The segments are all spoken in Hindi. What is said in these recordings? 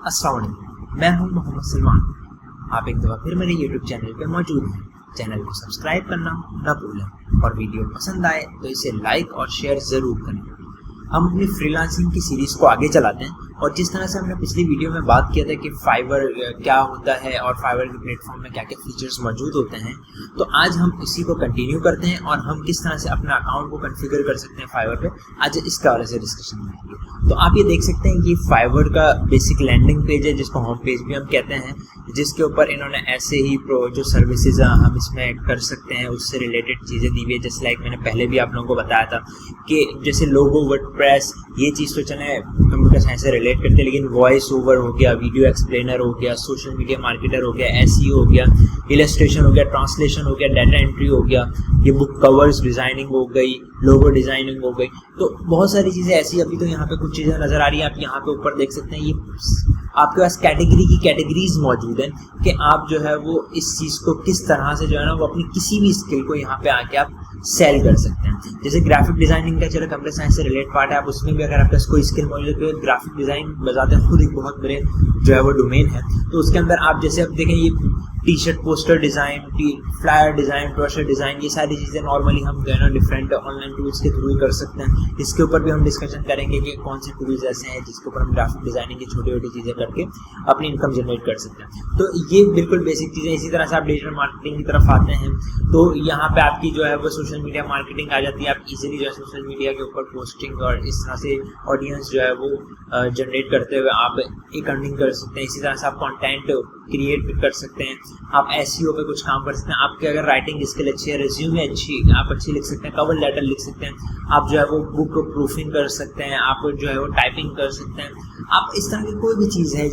अस्सलाम वालेकुम, मैं हूं मोहम्मद सलमान। आप एक दफ़ा फिर मेरे YouTube चैनल पे मौजूद हैं। चैनल को सब्सक्राइब करना ना भूलें और वीडियो पसंद आए तो इसे लाइक और शेयर ज़रूर करें। हम अपनी फ्रीलांसिंग की सीरीज़ को आगे चलाते हैं और जिस तरह से हमने पिछली वीडियो में बात किया था कि फाइवर क्या होता है और फाइवर के प्लेटफॉर्म में क्या क्या फीचर्स मौजूद होते हैं, तो आज हम इसी को कंटिन्यू करते हैं और हम किस तरह से अपना अकाउंट को कॉन्फ़िगर कर सकते हैं फाइवर पे, आज इसके बारे से डिस्कशन करेंगे। तो आप ये देख सकते हैं कि फाइवर का बेसिक लैंडिंग पेज है, जिसको होम पेज भी हम कहते हैं, जिसके ऊपर इन्होंने ऐसे ही जो सर्विसेज हम इसमें कर सकते हैं उससे रिलेटेड चीज़ें दी हुई है। जैसे लाइक मैंने पहले भी आप लोगों को बताया था कि जैसे लोगो, वर्डप्रेस, ये चीज़ तो चले कंप्यूटर साइंस से रिलेट करते हैं, लेकिन वॉइस ओवर हो गया, वीडियो एक्सप्लेनर हो गया, सोशल मीडिया मार्केटर हो गया, एसईओ हो गया, इलस्ट्रेशन हो गया, ट्रांसलेशन हो गया, डाटा एंट्री हो गया, ये बुक कवर्स डिज़ाइनिंग हो गई, लोगो डिज़ाइनिंग हो गई। तो बहुत सारी चीज़ें ऐसी, अभी तो यहाँ पे कुछ चीज़ें नज़र आ रही है, आप यहाँ पे ऊपर देख सकते हैं। ये आपके पास कैटेगरी की कैटेगरीज मौजूद हैं कि आप जो है वो इस चीज़ को किस तरह से जो है ना वो अपनी किसी भी स्किल को यहाँ पे आके आप सेल कर सकते हैं। जैसे ग्राफिक डिज़ाइनिंग का चलो कंप्यूटर साइंस से रिलेट पार्ट है, आप उसमें भी अगर आपके पास कोई स्किल मौजूद है तो ग्राफिक डिज़ाइन बजाते हैं खुद एक बहुत बड़े जो है वो डोमेन है। तो उसके अंदर आप जैसे अब देखें, ये T shirt poster design, flyer design, brochure design, ये सारी चीज़ें नॉर्मली हम जो है ना डिफरेंट ऑनलाइन टूल्स के थ्रू ही कर सकते हैं। इसके ऊपर भी हम डिस्कशन करेंगे कि कौन से टूल्स ऐसे हैं जिसके ऊपर हम ग्राफिक डिज़ाइनिंग की छोटी छोटी चीज़ें करके अपनी इनकम जनरेट कर सकते हैं। तो ये बिल्कुल बेसिक चीज़ें। इसी तरह से आप डिजिटल मार्केटिंग की तरफ आते हैं तो यहाँ पे आपकी जो है वो सोशल मीडिया मार्केटिंग आ जाती है। आप इजीली जो है सोशल मीडिया के ऊपर पोस्टिंग और इस तरह से ऑडियंस जो है वो जनरेट करते हुए आप एक अर्निंग कर सकते हैं। इसी तरह से आप कंटेंट क्रिएट कर सकते हैं, आप एसईओ पे कुछ काम कर सकते हैं। आपके अगर राइटिंग स्किल अच्छी है, रिज्यूमे अच्छी, आप अच्छी लिख सकते हैं, कवर लेटर लिख सकते हैं, आप जो है वो बुक प्रूफिंग कर सकते हैं, आप जो है वो टाइपिंग कर सकते हैं। आप इस तरह की कोई भी चीज़ है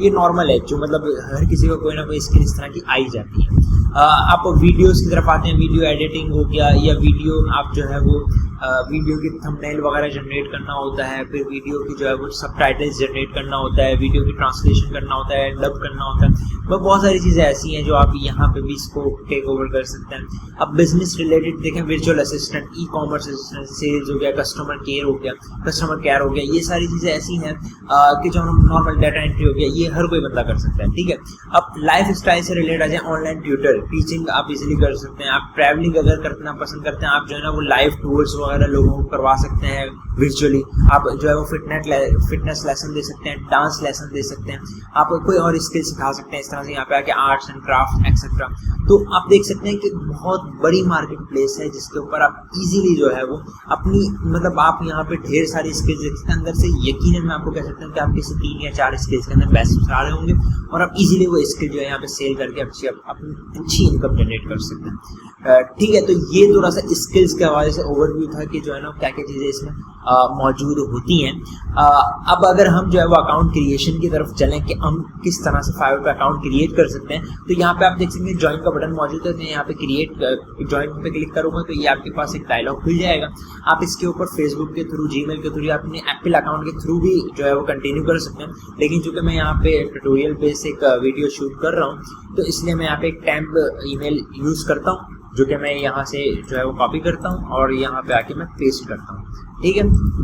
ये नॉर्मल है, जो मतलब हर किसी को कोई ना कोई स्किल इस तरह की आई जाती है। आप वीडियोस की तरफ आते हैं, वीडियो एडिटिंग हो गया, या वीडियो आप जो है वो वीडियो की थंबनेल वगैरह जनरेट करना होता है, फिर वीडियो की जो है वो सबटाइटल्स जनरेट करना होता है, वीडियो की ट्रांसलेशन करना होता है, डब करना होता है। बहुत सारी चीज़ें ऐसी हैं जो आप यहाँ पे भी इसको टेक ओवर कर सकते हैं। अब बिजनेस रिलेटेड देखें, virtual assistant, e commerce assistant, sales हो गया, कस्टमर केयर हो गया, कस्टमर केयर हो गया, ये सारी चीज़ें ऐसी हैं कि जो नॉर्मल डाटा एंट्री हो गया, ये हर कोई बंदा कर सकता है। ठीक है, अब लाइफ स्टाइल से रिलेटेड आ जाए, ऑनलाइन ट्यूटर, टीचिंग आप इजीली कर सकते हैं। आप ट्रैवलिंग अगर करना पसंद करते हैं, आप जो है ना वो लाइव टूर्स वगैरह लोगों को करवा सकते हैं वर्चुअली। आप जो है वो फिटनेस लेसन दे सकते हैं, डांस लेसन दे सकते हैं, आप कोई और स्किल सिखा सकते हैं। इस तरह से यहाँ पे आके आर्ट्स एंड क्राफ्ट एक्सेट्रा। तो आप देख सकते हैं कि बहुत बड़ी मार्केट प्लेस है जिसके ऊपर आप इजीली जो है वो अपनी मतलब आप यहाँ पे ढेर सारी स्किल्स इसके अंदर से यकीनन मैं आपको कह सकता हूँ कि आप किसी 3 या 4 स्किल्स के अंदर बेस्ट बता रहे होंगे और आप इजीली वो स्किल जो है यहाँ पे सेल करके अपनी अच्छी इनकम जनरेट कर सकते हैं। ठीक है, तो ये थोड़ा सा स्किल्स के हवाले से ओवरव्यू था कि जो है ना क्या क्या चीज़ें इसमें मौजूद होती हैं। अब अगर हम जो है वो अकाउंट क्रिएशन की तरफ चलें कि हम किस तरह से फाइवर पे अकाउंट क्रिएट कर सकते हैं, तो यहाँ पे आप देख सकते हैं ज्वाइन का बटन मौजूद है। तो यहाँ पे क्रिएट ज्वाइन पे क्लिक करूँगा तो ये आपके पास एक डायलॉग खुल जाएगा। आप इसके ऊपर फेसबुक के थ्रू, जीमेल के थ्रू या अपने एप्पल अकाउंट के थ्रू भी जो है वो कंटिन्यू कर सकते हैं। लेकिन चूंकि मैं यहाँ पे ट्यूटोरियल पे से एक वीडियो शूट कर रहा हूँ तो इसलिए मैं यहाँ पे एक टेम्प ईमेल यूज़ करता हूँ, जो कि मैं यहाँ से जो है वो कॉपी करता हूँ और यहाँ पे आके मैं पेस्ट करता हूँ। ठीक है,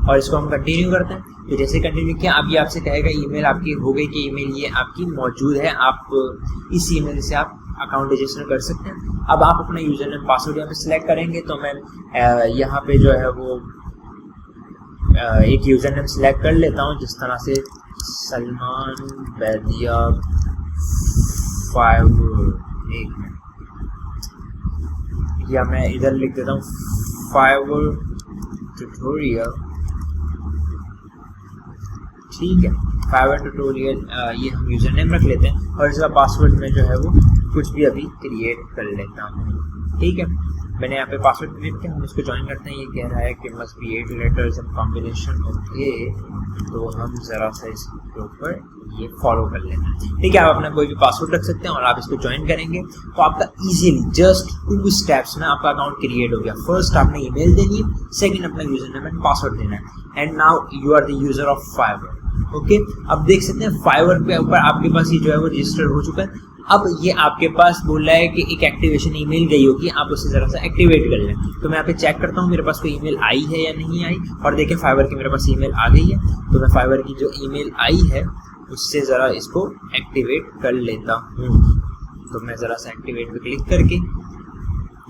और इसको हम कंटिन्यू करते हैं। तो जैसे कंटिन्यू किया, अब ये आपसे कहेगा ईमेल आपकी हो गई कि ईमेल ये आपकी मौजूद है, आप इस ईमेल से आप अकाउंट रजिस्टर कर सकते हैं। अब आप अपना यूज़र नेम पासवर्ड यहाँ पे सिलेक्ट करेंगे, तो मैं यहाँ पे जो है वो एक यूज़र नेम सिलेक्ट कर लेता हूँ, जिस तरह से सलमान बैदिया 5, या मैं इधर लिख देता हूँ फाइवर ट्यूटोरियल। ठीक है, फाइवर ट्यूटोरियल ये हम यूज़र नेम रख लेते हैं और इसका पासवर्ड में जो है वो कुछ भी अभी क्रिएट कर लेता हूँ। ठीक है, मैंने यहाँ पे पासवर्ड क्रिएट किया, हम इसको ज्वाइन करते हैं। ये कह रहा है कि must be 8 letters and combination of A, तो हम ज़रा सा इसके ऊपर ये फॉलो कर लेते हैं। ठीक है, आप अपना कोई भी पासवर्ड रख सकते हैं और आप इसको ज्वाइन करेंगे तो आपका इजीली जस्ट 2 स्टेप्स में आपका अकाउंट क्रिएट हो गया। फर्स्ट आपने ईमेल देनी है, सेकंड अपना यूजर नेम एंड पासवर्ड देना है, and now you are the user of Fiverr. Okay, अब देख सकते हैं फाइवर पे ऊपर आपके पास ये जो है वो रजिस्टर हो चुका है। अब ये आपके पास बोल रहा है कि एक एक्टिवेशन ईमेल गई होगी, आप उसे ज़रा सा एक्टिवेट कर लें। तो मैं यहाँ पे चेक करता हूँ मेरे पास कोई ईमेल आई है या नहीं आई, और देखें फाइवर की मेरे पास ईमेल आ गई है। तो मैं फाइवर की जो ईमेल आई है उससे ज़रा इसको एक्टिवेट कर लेता हूँ। तो मैं ज़रा सा एक्टिवेट पे क्लिक करके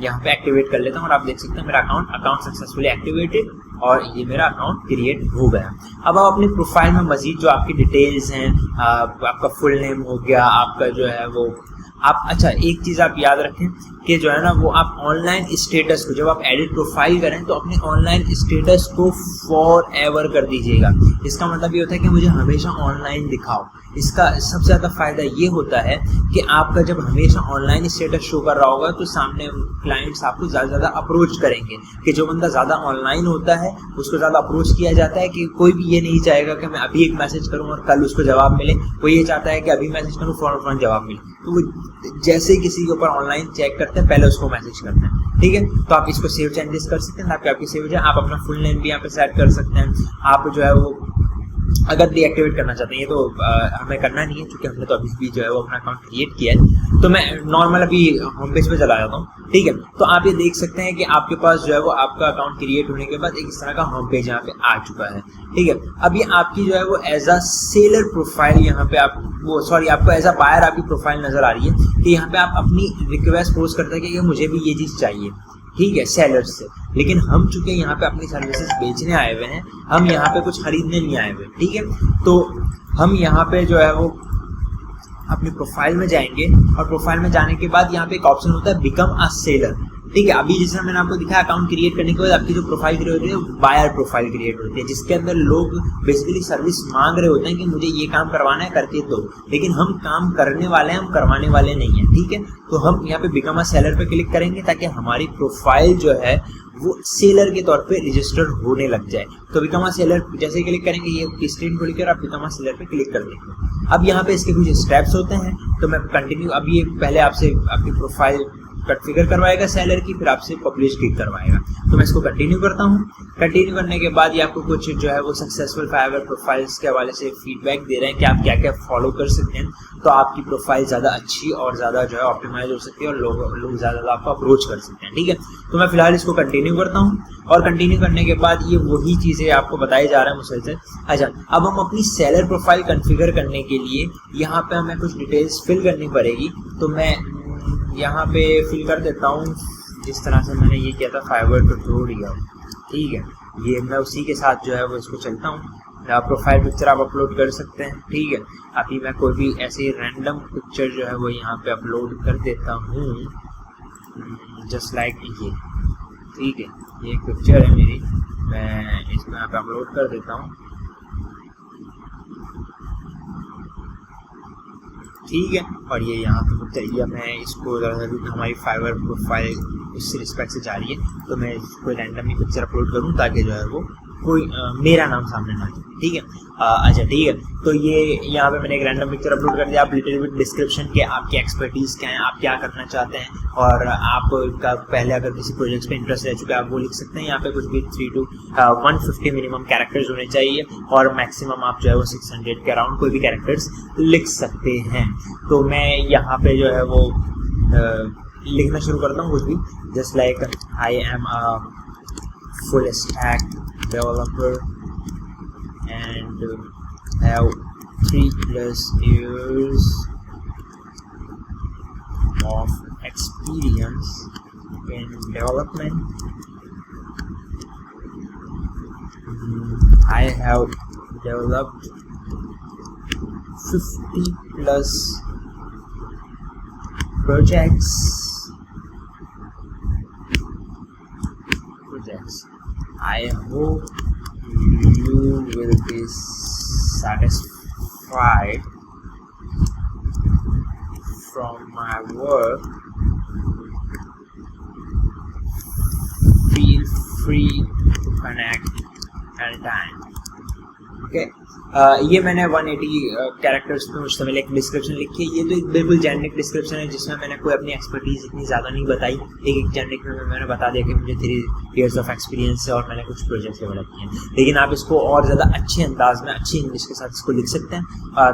यहाँ पे एक्टिवेट कर लेता हूँ और आप देख सकते हैं मेरा अकाउंट सक्सेसफुली एक्टिवेटेड और ये मेरा अकाउंट क्रिएट हो गया। अब आप अपनी प्रोफाइल में मजीद जो आपकी डिटेल्स हैं, आपका फुल नेम हो गया, आपका जो है वो आप, अच्छा एक चीज़ आप याद रखें कि जो है ना वो आप ऑनलाइन स्टेटस को जब आप एडिट प्रोफाइल करें तो अपने ऑनलाइन स्टेटस को फॉर एवर कर दीजिएगा। इसका मतलब ये होता है कि मुझे हमेशा ऑनलाइन दिखाओ। इसका सबसे ज़्यादा फ़ायदा ये होता है कि आपका जब हमेशा ऑनलाइन स्टेटस शो कर रहा होगा तो सामने क्लाइंट्स आपको ज़्यादा ज़्यादा अप्रोच करेंगे, कि जो बंदा ज़्यादा ऑनलाइन होता है उसको ज़्यादा अप्रोच किया जाता है। कि कोई भी ये नहीं चाहेगा कि मैं अभी एक मैसेज करूँ और कल उसको जवाब मिले, वो ये चाहता है कि अभी मैसेज करूँ फ़ौरन जवाब मिले। तो वो जैसे ही किसी के ऊपर ऑनलाइन चेक करते हैं पहले उसको मैसेज करते हैं, ठीक है। तो आप इसको सेव चेंजेस कर सकते हैं ताकि आपकी सेव हो जाए। आप अपना फुल नेम भी यहाँ पे सेट कर सकते हैं। आप जो है वो अगर डीएक्टिवेट करना चाहते हैं, ये तो हमें करना नहीं है क्योंकि हमने तो अभी भी जो है वो अपना अकाउंट क्रिएट किया है। तो मैं नॉर्मल अभी होम पेज पे चला जाता हूँ, ठीक है। तो आप ये देख सकते हैं कि आपके पास जो है वो आपका अकाउंट क्रिएट होने के बाद एक इस तरह का होम पेज यहाँ पे आ चुका है, ठीक है। अब ये आपकी जो है वो एज अ सेलर प्रोफाइल यहाँ पे आप वो सॉरी आपको एज अ बायर आपकी प्रोफाइल नजर आ रही है कि यहाँ पे आप अपनी रिक्वेस्ट पोस्ट करते हैं कि मुझे भी ये चीज़ चाहिए, ठीक है, सेलर्स से। लेकिन हम चूंकि यहाँ पे अपनी सर्विसेज बेचने आए हुए हैं, हम यहाँ पे कुछ खरीदने नहीं आए हुए, ठीक है। तो हम यहाँ पे जो है वो अपनी प्रोफाइल में जाएंगे और प्रोफाइल में जाने के बाद यहाँ पे एक ऑप्शन होता है बिकम अ सेलर, ठीक है। अभी जिस मैंने आपको दिखाया अकाउंट क्रिएट करने के बाद आपकी जो प्रोफाइल क्रिएट होती है वो बायर प्रोफाइल क्रिएट होती है, जिसके अंदर लोग बेसिकली सर्विस मांग रहे होते हैं कि मुझे ये काम करवाना है करके दो, लेकिन हम काम करने वाले हैं, हम करवाने वाले नहीं हैं, ठीक है। तो हम यहाँ पे बिकम अ सेलर पे क्लिक करेंगे ताकि हमारी प्रोफाइल जो है वो सेलर के तौर पे रजिस्टर्ड होने लग जाए। तो बिकम अ सेलर जैसे क्लिक करेंगे ये स्क्रीन खुल कर आप बिकम अ सेलर पे क्लिक कर देंगे। अब यहाँ पे इसके कुछ स्टेप्स होते हैं, तो मैं कंटिन्यू, अब ये पहले आपसे आपकी प्रोफाइल कॉन्फ़िगर करवाएगा सेलर की, फिर आपसे पब्लिश क्लिक करवाएगा। तो मैं इसको कंटिन्यू करता हूँ। कंटिन्यू करने के बाद ये आपको कुछ जो है वो सक्सेसफुल फाइवर प्रोफाइल्स के हवाले से फीडबैक दे रहे हैं कि आप क्या क्या फॉलो कर सकते हैं, तो आपकी प्रोफाइल ज़्यादा अच्छी और ज़्यादा जो है ऑप्टिमाइज हो सकती है और लोग ज़्यादा आपको अप्रोच कर सकते हैं, ठीक है। तो मैं फिलहाल इसको कंटिन्यू करता हूँ और कंटिन्यू करने के बाद ये वही चीज़ें आपको बताई जा रहा है मुसलसल। अच्छा, अब हम अपनी सेलर प्रोफाइल कॉन्फ़िगर करने के लिए यहाँ पे हमें कुछ डिटेल्स फिल करनी पड़ेगी। तो मैं यहाँ पे फिल कर देता हूँ जिस तरह से मैंने ये किया था फाइवर ट्यूटोरियल, ठीक है। ये मैं उसी के साथ जो है वो इसको चलता हूँ। प्रोफाइल पिक्चर आप अपलोड कर सकते हैं, ठीक है। अभी मैं कोई भी ऐसे रैंडम पिक्चर जो है वो यहाँ पे अपलोड कर देता हूँ, जस्ट लाइक ये, ठीक है। ये एक पिक्चर है मेरी, मैं इसको यहाँ पे अपलोड कर देता हूँ, ठीक है। और ये यहाँ पे पिक्चर, मैं इसको हमारी फाइवर प्रोफाइल इस रिस्पेक्ट से जा रही है, तो मैं कोई रैंडमली पिक्चर अपलोड करूँ ताकि जो है वो कोई मेरा नाम सामने ना आए, ठीक है। अच्छा, ठीक है। तो ये यहाँ पे मैंने एक रैंडम पिक्चर अपलोड कर दिया। आप लिटिल बिट डिस्क्रिप्शन के आपकी एक्सपर्टीज़ क्या है, आप क्या करना चाहते हैं और आपका पहले अगर किसी प्रोजेक्ट्स पे इंटरेस्ट रह चुका है आप वो लिख सकते हैं। यहाँ पे कुछ भी 3 to 150 मिनिमम कैरेक्टर्स होने चाहिए और मैक्सिमम आप जो है वो 600 के अराउंड कोई भी कैरेक्टर्स लिख सकते हैं। तो मैं यहाँ पे जो है वो लिखना शुरू करता हूँ कुछ भी, just like I am a full stack developer and have 3+ years of experience in development. I have developed 50+ projects. I hope you will be satisfied from my work. Feel free to connect anytime. Okay. ये मैंने 180 कैरेक्टर्स पे मुश्तमिल एक डिस्क्रिप्शन लिखी है। ये तो एक बिल्कुल जेनरिक डिस्क्रिप्शन है जिसमें मैंने कोई अपनी एक्सपर्टीज इतनी ज़्यादा नहीं बताई। एक जेनरिक में मैंने बता दिया कि मुझे 3 years ऑफ एक्सपीरियंस है और मैंने कुछ प्रोजेक्ट्स डेवलप किए हैं। लेकिन आप इसको और ज़्यादा अच्छे अंदाज में अच्छी इंग्लिश के साथ इसको लिख सकते हैं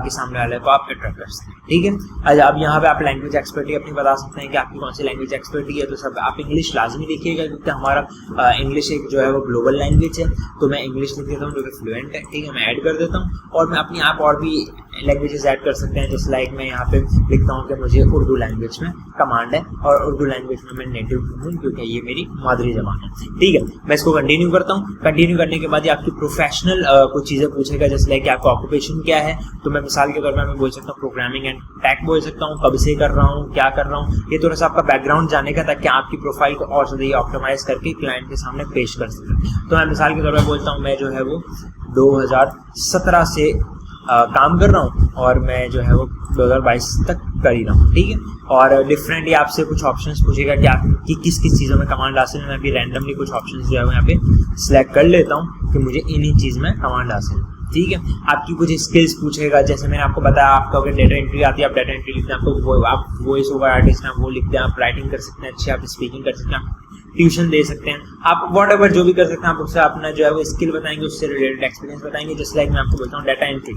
कि सामने वाले को आप अट्रैक्ट कर सकते हैं, ठीक है। अच्छा, अब यहाँ पे आप लैंग्वेज एक्सपर्टी अपनी बता सकते हैं कि आपकी कौन सी लैंग्वेज एक्सपर्टी है। तो सब आप इंग्लिश लाजमी लिखिएगा क्योंकि हमारा इंग्लिश एक जो है वो ग्लोबल लैंग्वेज है। तो मैं इंग्लिश लिख देता हूँ जो कि फ्लुएंट है, ठीक है। मैं ऐड कर देता हूँ। और मैं अपनी आप और भी लैंग्वेजेस ऐड कर सकते हैं, जैसे लाइक मैं यहाँ पे लिखता हूँ कि मुझे उर्दू लैंग्वेज में कमांड है और उर्दू लैंग्वेज में मैं नेटिव हूँ क्योंकि ये मेरी मादरी जबान है। ठीक है, मैं इसको कंटिन्यू करता हूँ। कंटिन्यू करने के बाद ये आपकी प्रोफेशनल कुछ चीज़ें पूछेगा, जैसे लाइक आपका ऑक्यूपेशन क्या है। तो मैं मिसाल के तौर पर मैं बोल सकता हूँ प्रोग्रामिंग एंड टेक बोल सकता हूँ, कब से कर रहा हूँ, क्या कर रहा हूँ, ये थोड़ा सा आपका बैकग्राउंड जाने का, ताकि आपकी प्रोफाइल को और ज़्यादा ऑप्टिमाइज करके क्लाइंट के सामने पेश कर सकें। तो मैं मिसाल के तौर पर बोलता हूँ मैं जो है वो 2017 से काम कर रहा हूँ और मैं जो है वो 2022 तक कर ही रहा हूँ। ठीक है, और डिफरेंट ये आपसे कुछ ऑप्शंस पूछेगा कि आप कि किस किस चीज़ों में कमांड हासिल है। मैं भी रैंडमली कुछ ऑप्शंस जो है वो यहाँ पे सिलेक्ट कर लेता हूँ कि मुझे इन्हीं चीज़ में कमांड हासिल है। ठीक है, आपकी कुछ स्किल्स पूछेगा, जैसे मैंने आपको बताया आपका अगर डेटा एंट्री आती है, आप डेटा एंट्री लिखते हैं, आपको आप वॉइस ओवर आर्टिस्ट हैं, वो लिखते हैं, आप राइटिंग कर सकते हैं अच्छी, आप स्पीकिंग कर सकते हैं, आप ट्यूशन दे सकते हैं, आप वॉट एवर जो भी कर सकते हैं, आप उससे अपना जो है वो स्किल बताएंगे, उससे रिलेटेड एक्सपीरियंस बताएंगे। जैसे लाइक मैं आपको बोलता हूँ डाटा एंट्री।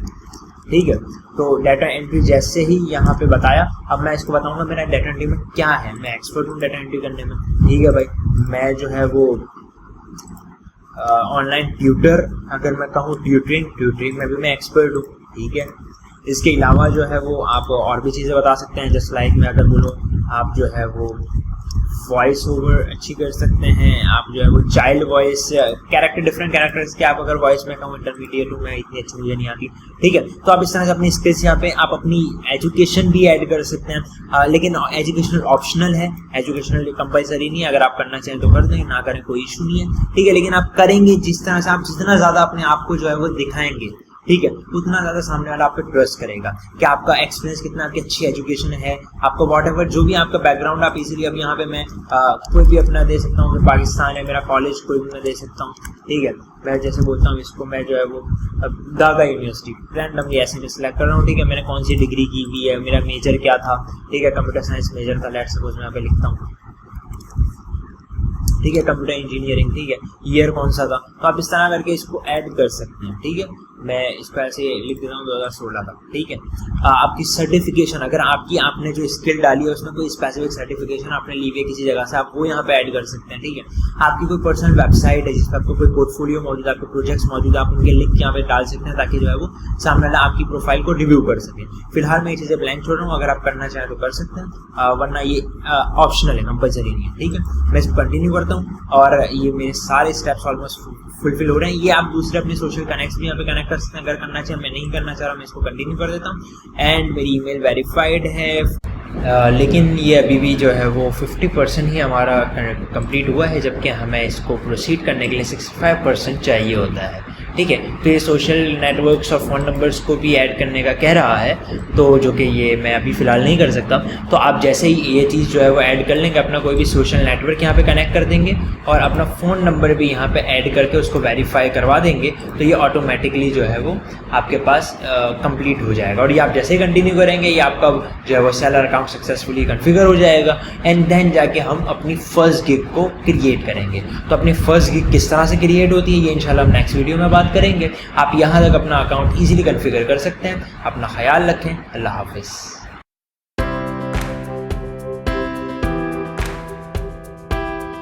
ठीक है, तो डाटा एंट्री जैसे ही यहाँ पे बताया, अब मैं इसको बताऊंगा मेरा डाटा एंट्री में क्या है, मैं एक्सपर्ट हूँ डाटा एंट्री करने में। ठीक है भाई, मैं जो है वो ऑनलाइन ट्यूटर, अगर मैं कहूँ ट्यूटरिंग में भी मैं एक्सपर्ट हूँ। ठीक है, इसके अलावा जो है वो आप और भी चीज़ें बता सकते हैं, जैसे लाइक मैं अगर बोलूँ आप जो है वो वॉइस ओवर अच्छी कर सकते हैं, आप जो है वो child voice character, different characters के आप अगर वॉइस में कहूँ इंटरमीडिएट हूँ मैं, इतनी अच्छी मुझे नहीं आती। ठीक है, तो आप इस तरह से अपनी स्किल्स यहाँ पे आप अपनी एजुकेशन भी ऐड कर सकते हैं, लेकिन एजुकेशनल ऑप्शनल है, एजुकेशनल कंपलसरी नहीं है। अगर आप करना चाहें तो कर दें, ना करें कोई इशू नहीं है। ठीक है, लेकिन आप करेंगे जिस तरह से, आप जितना ज़्यादा अपने आप को जो है वो दिखाएंगे, ठीक है, उतना ज़्यादा सामने वाला आप पे ट्रस्ट करेगा कि आपका एक्सपीरियंस कितना, आपकी अच्छी एजुकेशन है, आपका वॉट एवर जो भी आपका बैकग्राउंड, आप इजीली अब यहाँ पे मैं कोई भी अपना दे सकता हूँ, पाकिस्तान है मेरा कॉलेज, कोई भी मैं दे सकता हूँ। ठीक है, मैं जैसे बोलता हूँ इसको, मैं जो है वो दागा यूनिवर्सिटी रैंडमली ऐसे में सिलेक्ट कर रहा हूँ। ठीक है, मैंने कौन सी डिग्री की हुई है, मेरा मेजर क्या था। ठीक है, कंप्यूटर साइंस मेजर था, लेट्स सपोज मैं यहाँ पे लिखता हूँ। ठीक है, कंप्यूटर इंजीनियरिंग। ठीक है, ईयर कौन सा था, तो आप इस तरह करके इसको ऐड कर सकते हैं। ठीक है, मैं इस पर ऐसे लिख देता हूँ 2016 का। ठीक है, आपकी सर्टिफिकेशन, अगर आपने जो स्किल डाली है उसमें कोई स्पेसिफिक सर्टिफिकेशन आपने ली है किसी जगह से, आप वो यहाँ पे ऐड कर सकते हैं। ठीक है, आपकी कोई पर्सनल वेबसाइट है जिसमें आपको कोई पोर्टफोलियो मौजूद है, आपके प्रोजेक्ट्स मौजूद है, आप उनके लिंक यहाँ पे डाल सकते हैं ताकि जो है वो सामने वाला आपकी प्रोफाइल को रिव्यू कर सके। फिलहाल मैं ये चीज़ें ब्लैंक छोड़ रहा हूँ, अगर आप करना चाहें तो कर सकते हैं, वरना ये ऑप्शनल है, कंपलसरी नहीं है। ठीक है, मैं इसको कंटिन्यू करता हूँ और ये मेरे सारे स्टेप्स ऑलमोस्ट फुलफिल हो रहे हैं। ये आप दूसरे अपने सोशल कनेक्ट्स भी यहाँ पे कनेक्ट कर सकते हैं अगर करना चाहें। मैं नहीं करना चाह रहा, मैं इसको कंटिन्यू कर देता हूँ। एंड मेरी ईमेल वेरीफाइड है, लेकिन ये अभी भी जो है वो 50% ही हमारा कंप्लीट हुआ है, जबकि हमें इसको प्रोसीड करने के लिए 65% चाहिए होता है। ठीक है, तो ये सोशल नेटवर्क्स और फ़ोन नंबर्स को भी ऐड करने का कह रहा है, तो जो कि ये मैं अभी फ़िलहाल नहीं कर सकता। तो आप जैसे ही ये चीज़ जो है वो ऐड कर लेंगे, अपना कोई भी सोशल नेटवर्क यहाँ पे कनेक्ट कर देंगे और अपना फ़ोन नंबर भी यहाँ पे ऐड करके उसको वेरीफाई करवा देंगे, तो ये ऑटोमेटिकली जो है वो आपके पास कंप्लीट हो जाएगा। और ये आप जैसे ही कंटिन्यू करेंगे, ये आपका जो है वो सेलर अकाउंट सक्सेसफुली कॉन्फ़िगर हो जाएगा। एंड देन जाके हम अपनी फर्स्ट गिग को क्रिएट करेंगे। तो अपनी फर्स्ट गिग किस तरह से क्रिएट होती है ये इंशाल्लाह हम नेक्स्ट वीडियो में बात करेंगे। आप यहाँ तक अपना अकाउंट इजीली कॉन्फ़िगर कर सकते हैं। अपना ख्याल रखें। अल्लाह हाफिज़।